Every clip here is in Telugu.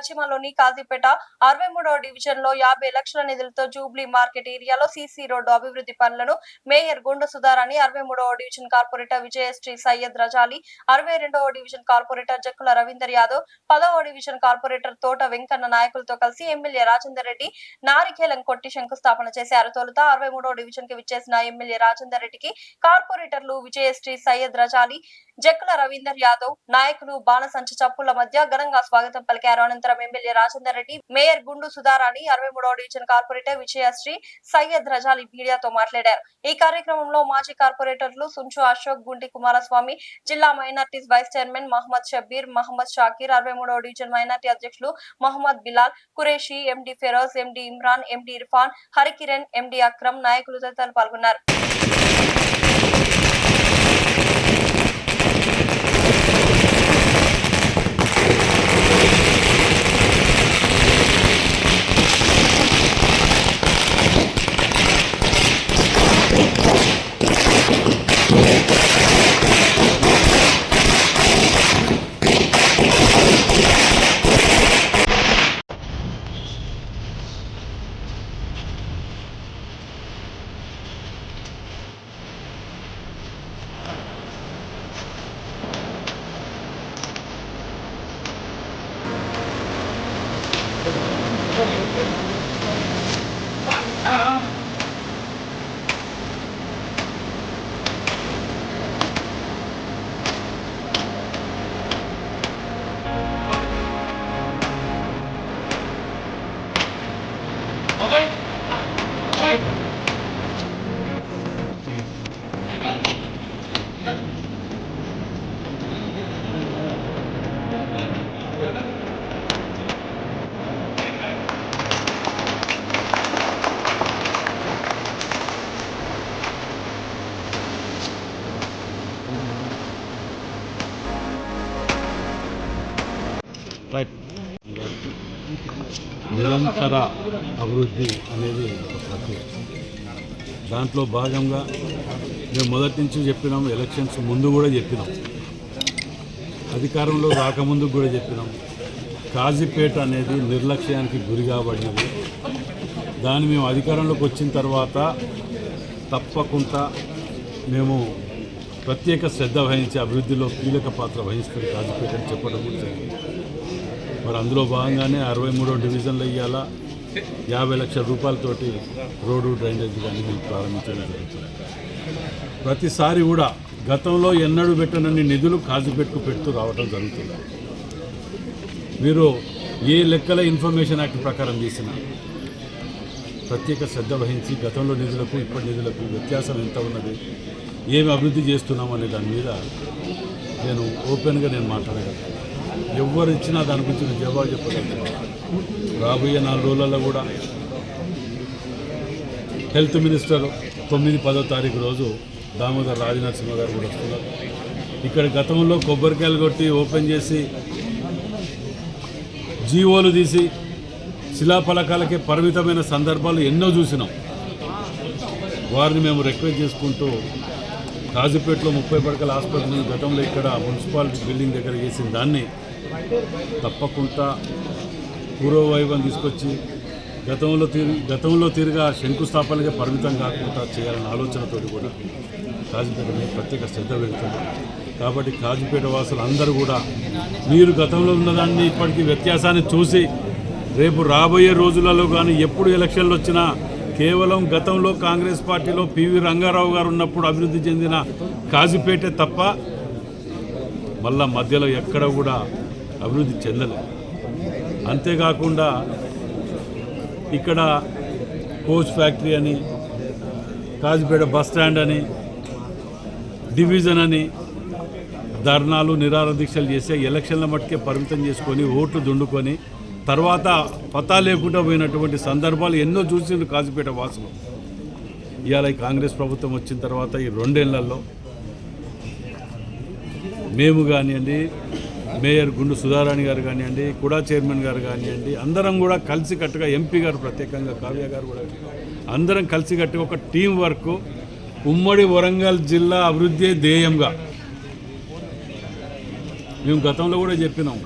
పశ్చిమలోని కాజీపేట 63వ డివిజన్ లో 50 లక్షల నిధులతో జూబ్లీ మార్కెట్ ఏరియాలో సీసీ రోడ్డు అభివృద్ధి పనులను మేయర్ గుండు సుధారాణి, 63వ డివిజన్ కార్పొరేటర్ విజయశ్రీ సయ్యద్ రజాలి, 62వ డివిజన్ కార్పొరేటర్ జక్కుల రవీందర్ యాదవ్, 10వ డివిజన్ కార్పొరేటర్ తోట వెంకన్న నాయకులతో కలిసి ఎమ్మెల్యే రాజేందర్ రెడ్డి నారికేలం కొట్టి శంకుస్థాపన చేశారు. తొలుత 63వ డివిజన్ కి విచ్చేసిన ఎమ్మెల్యే రాజేందర్ రెడ్డికి కార్పొరేటర్లు విజయశ్రీ సయ్యద్ రజాలి, జక్కుల రవీందర్ యాదవ్ నాయకులు బాణసంచి చప్పుల మధ్య ఘనంగా స్వాగతం పలికారు. అనంతరం ఎమ్మెల్యే రాజేందర్ రెడ్డి, మేయర్ గుండు సుధారాణి, 63వ డివిజన్ కార్పొరేటర్ విజయశ్రీ సయ్యద్ రజాలి మీడియాతో మాట్లాడారు. ఈ కార్యక్రమంలో మాజీ కార్పొరేటర్లు సుంచు అశోక్, గుంటి కుమారస్వామి, జిల్లా minorities vice chairman Mohammed Shabbir, Mohammed Shakir, 63వ డివిజన్ మైనార్టీ అధ్యక్షులు మహమ్మద్ బిలాల్, కురేషి, ఎండి ఫెరోజ్, ఎండి ఇమ్రాన్, ఎండి ఇర్ఫాన్, హరికిరణ్, ఎండి అక్రమ్ నాయకులు తదితరులు పాల్గొన్నారు. నిరంతర అభివృద్ధి అనేది ఒక ప్రక్రియ. దాంట్లో భాగంగా మేము మొదటి నుంచి చెప్పినాం, ఎలక్షన్స్ ముందు కూడా చెప్పినాం, అధికారంలో రాకముందు కూడా చెప్పినాం. కాజీపేట అనేది నిర్లక్ష్యానికి గురి కాబడినది. దాన్ని మేము అధికారంలోకి వచ్చిన తర్వాత తప్పకుండా మేము ప్రత్యేక శ్రద్ధ వహించి అభివృద్ధిలో కీలక పాత్ర వహిస్తుంది కాజీపేట అని చెప్పడం కూడా జరిగింది. మరి అందులో భాగంగానే 63వ డివిజన్లో ఇవాళ 50 లక్షల రూపాయలతోటి రోడ్డు డ్రైనేజ్ కానీ మేము ప్రారంభించడం జరుగుతుంది. ప్రతిసారి కూడా గతంలో ఎన్నడూ పెట్టనన్ని నిధులు కాజీపేటకు పెడుతూ రావడం జరుగుతుంది. మీరు ఏ లెక్కల ఇన్ఫర్మేషన్ యాక్ట్ ప్రకారం చేసిన ప్రత్యేక శ్రద్ధ వహించి గతంలో నిధులకు ఇప్పటి నిధులకు వ్యత్యాసం ఎంత ఉన్నది, ఏమి అభివృద్ధి చేస్తున్నాం అనే దాని మీద నేను ఓపెన్గా మాట్లాడగలను. ఎవరు ఇచ్చినా దాని గురించి నేను జవాబు చెప్పగలుగుతాను. రాబోయే 4 రోజులలో కూడా హెల్త్ మినిస్టర్ 9-10వ తారీఖు రోజు దామోదర్ రాజనరసింహ గారు కూడా వస్తున్నారు. ఇక్కడ గతంలో కొబ్బరికాయలు కొట్టి ఓపెన్ చేసి జీవోలు తీసి శిలాఫలకాలకే పరిమితమైన సందర్భాలు ఎన్నో చూసినాం. వారిని మేము రిక్వెస్ట్ చేసుకుంటూ కాజీపేటలో 30 పడకల హాస్పిటల్ గతంలో ఇక్కడ మున్సిపాలిటీ బిల్డింగ్ దగ్గర చేసిన దాన్ని తప్పకుండా పూర్వవైభవం తీసుకొచ్చి గతంలో తిరిగా శంకుస్థాపనగా పరిమితం కాకుండా చేయాలన్న ఆలోచనతో కూడా కాజీపేట మీద ప్రత్యేక శ్రద్ధ పెడుతుంది. కాబట్టి కాజీపేట వాసులు అందరూ కూడా మీరు గతంలో ఉన్నదాన్ని ఇప్పటికీ వ్యత్యాసాన్ని చూసి రేపు రాబోయే రోజులలో కానీ ఎప్పుడు ఎలక్షన్లు వచ్చినా కేవలం గతంలో కాంగ్రెస్ పార్టీలో పివి రంగారావు గారు ఉన్నప్పుడు అభివృద్ధి చెందిన కాజీపేట తప్ప మళ్ళా మధ్యలో ఎక్కడ కూడా అభివృద్ధి చెందలేదు. అంతేకాకుండా ఇక్కడ కోచ్ ఫ్యాక్టరీ అని, కాజీపేట బస్ స్టాండ్ అని, డివిజన్ అని ధర్నాలు నిరాహార దీక్షలు చేసే ఎలక్షన్ల మట్టుకే పరిమితం చేసుకొని ఓట్లు దుండుకొని తర్వాత పతా లేకుండా పోయినటువంటి సందర్భాలు ఎన్నో చూసిండ్రు కాజీపేట వాసులు. ఇవాళ ఈ కాంగ్రెస్ ప్రభుత్వం వచ్చిన తర్వాత ఈ 2 ఏళ్లలో మేము కానివ్వండి, మేయర్ గుండు సుధారాణి గారు కానివ్వండి, కుడా చైర్మన్ గారు కానివ్వండి, అందరం కూడా కలిసికట్టుగా, ఎంపీ గారు ప్రత్యేకంగా కావ్య గారు కూడా అందరం కలిసికట్టుగా ఒక టీం వర్క్, ఉమ్మడి వరంగల్ జిల్లా అభివృద్ధి ధ్యేయంగా మేము గతంలో కూడా చెప్పినాం.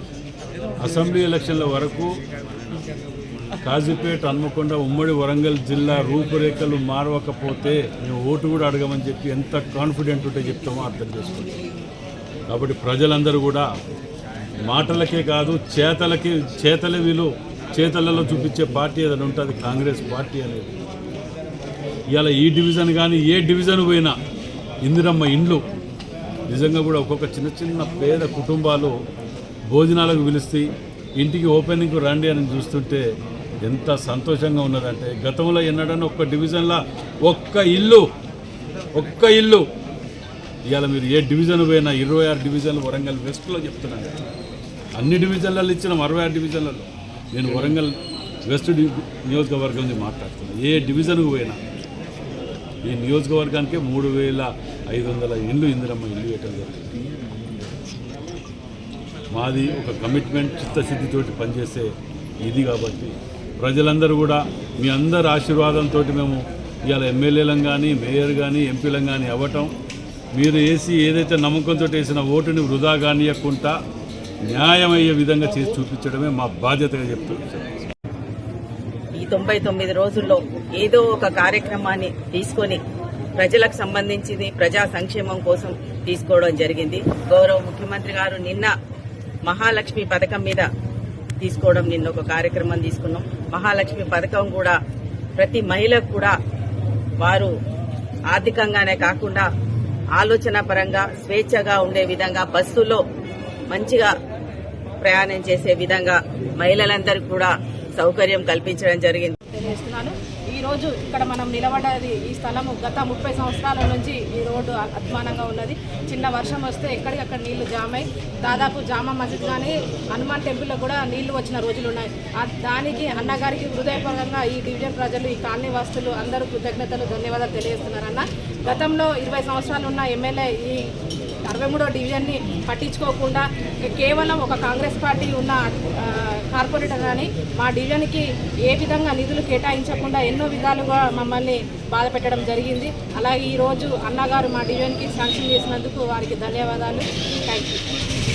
అసెంబ్లీ ఎలక్షన్ల వరకు కాజీపేట, హన్మకొండ, ఉమ్మడి వరంగల్ జిల్లా రూపురేఖలు మారవకపోతే మేము ఓటు కూడా అడగమని చెప్పి ఎంత కాన్ఫిడెంట్ ఉంటే చెప్తామో అర్థం చేసుకుంటాం. కాబట్టి ప్రజలందరూ కూడా మాటలకే కాదు చేతలే వీళ్ళు చేతలలో చూపించే పార్టీ ఏదైనా ఉంటుంది కాంగ్రెస్ పార్టీ అనేది. ఇవాళ ఈ డివిజన్ కానీ ఏ డివిజన్ పోయినా ఇందిరమ్మ ఇండ్లు నిజంగా కూడా ఒక్కొక్క చిన్న చిన్న పేద కుటుంబాలు భోజనాలకు పిలిస్తే ఇంటికి ఓపెనింగ్కు రండి అని చూస్తుంటే ఎంత సంతోషంగా ఉన్నదంటే, గతంలో ఎన్నడన్నా ఒక్క డివిజన్లో ఒక్క ఇల్లు ఇవాళ మీరు ఏ డివిజన్ పోయినా 26 డివిజన్లు వరంగల్ వెస్ట్లో చెప్తున్నాను. అన్ని డివిజన్లలో ఇచ్చినాం, 66 డివిజన్లలో. నేను వరంగల్ వెస్ట్ నియోజకవర్గం నుంచి మాట్లాడుతున్నాను. ఏ డివిజన్కు పోయినా ఈ నియోజకవర్గానికి 3500 ఇండ్లు ఇందిరమ్మ ఇల్లు ఇవ్వటం జరుగుతుంది. మాది ఒక కమిట్మెంట్, చిత్తశుద్ధితోటి పనిచేసే ఇది. కాబట్టి ప్రజలందరూ కూడా మీ అందరి ఆశీర్వాదంతో మేము ఇవాళ ఎమ్మెల్యేలం కానీ మేయర్ కానీ ఎంపీలం కానీ అవ్వటం, మీరు వేసి ఏదైతే నమ్మకంతో వేసిన ఓటుని వృధా కానియకుండా న్యాయమయ్యే విధంగా చేసి చూపించడమే మా బాధ్యతగా చెప్తూ ఈ 99 రోజుల్లో ఏదో ఒక కార్యక్రమాన్ని తీసుకొని ప్రజలకు సంబంధించింది ప్రజా సంక్షేమం కోసం తీసుకోవడం జరిగింది. గౌరవ ముఖ్యమంత్రి గారు నిన్న మహాలక్ష్మి పథకం మీద తీసుకోవడం, నిన్న ఒక కార్యక్రమం తీసుకున్నాం. మహాలక్ష్మి పథకం కూడా ప్రతి మహిళకు కూడా వారు ఆర్థికంగానే కాకుండా ఆలోచన పరంగా స్వేచ్ఛగా ఉండే విధంగా బస్సులో మంచిగా ప్రయాణం చేసే విధంగా మహిళలందరికీ కూడా సౌకర్యం కల్పించడం జరిగింది. తెలియజేస్తున్నాను. ఈ రోజు ఇక్కడ మనం నిలబడ్డది ఈ స్థలము గత 30 సంవత్సరాల నుంచి ఈ రోడ్డు అధ్వానంగా ఉన్నది. చిన్న వర్షం వస్తే ఎక్కడికక్కడ నీళ్లు జామై దాదాపు జామా మస్జిద్ కానీ హనుమాన్ టెంపుల్లో కూడా నీళ్లు వచ్చిన రోజులు ఉన్నాయి. దానికి అన్నగారికి హృదయపూర్వకంగా ఈ డివిజన్ ప్రజలు, ఈ కాలనీ వాసులు అందరూ కృతజ్ఞతలు, ధన్యవాదాలు తెలియజేస్తున్నారన్న. గతంలో 20 సంవత్సరాలు ఉన్న ఎమ్మెల్యే ఈ 63వ డివిజన్ని పట్టించుకోకుండా కేవలం ఒక కాంగ్రెస్ పార్టీ ఉన్న కార్పొరేటర్ కానీ మా డివిజన్కి ఏ విధంగా నిధులు కేటాయించకుండా ఎన్నో విధాలుగా మమ్మల్ని బాధ పెట్టడం జరిగింది. అలాగే ఈరోజు అన్నగారు మా డివిజన్కి శాంక్షన్ చేసినందుకు వారికి ధన్యవాదాలు. Thank you.